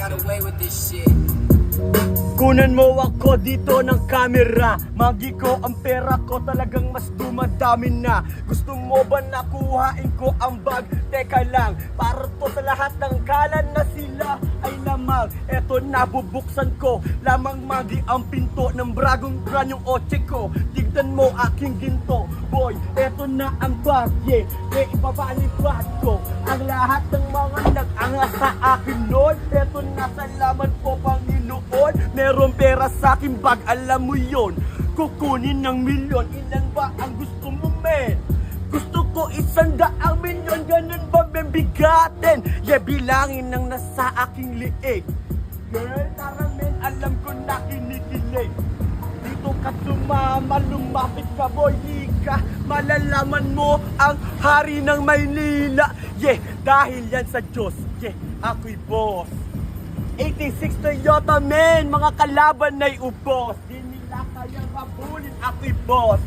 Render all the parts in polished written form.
got away with this shit. Kunan mo ako dito ng camera. Magi ko ang pera ko, talagang mas dumadami na. Gusto mo ba nakuhain ko ang bag? Teka lang, para to sa lahat ng kalan na sila ay lamang. Eto nabubuksan ko, lamang magi ang pinto ng bragong brand yung otse ko. Tignan mo aking ginto, boy, eto na ang bag, yeah. Ipabalibad ko ang lahat ng mga nag-anga sa akin, Lord. Eto na, salamat po Panginoon. Meron pera sa aking bag, alam mo yon. Kukunin ng milyon, ilan ba ang gusto mo, men? Gusto ko 100 milyon, ganun ba bigatin? Yeah, bilangin ng nasa aking liig. Girl, tara men, alam ko na kinikilig. Dito ka sumama, lumapit ka boy, ka. Malalaman mo ang hari ng Maynila. Yeah, dahil yan sa Diyos. Yeah, ako'y boss. 86 Toyota men, mga kalaban na'y ubos. Di nila kayang habulin, ako'y boss.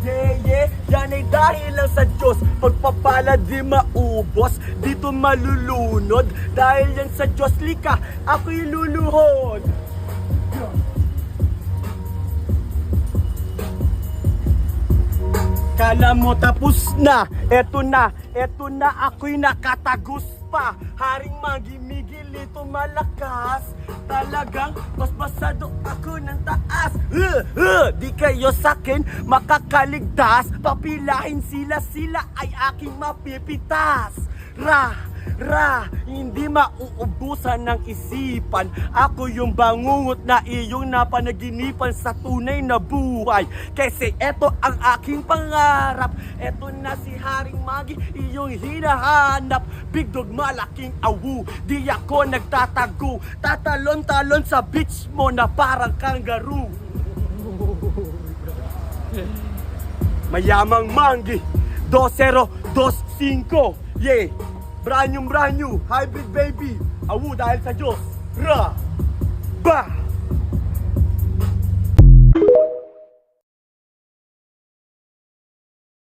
Yeah, yeah, yan ay dahil lang sa Diyos. Pagpapala di maubos, dito malulunod. Dahil yan sa Diyos, lika, ako'y luluhod. Kala mo tapos na, eto na, ako'y nakatagos pa. Haring magimigil ito malakas. Talagang basbasado ako ng taas. Di kayo sakin makakaligtas. Papilahin sila ay aking mapipitas. Hindi mauubusan ng isipan. Ako yung bangungot na iyong napanaginipan sa tunay na buhay. Kasi eto ang aking pangarap. Eto na si Haring Magi, iyong hinahanap. Big dog, malaking awu, di ako nagtatago. Tatalon-talon sa beach mo na parang kangaroo. Mayamang Manggi 2025. Yeah, brand new, hybrid baby. Awu dahil sa Diyos. Ra!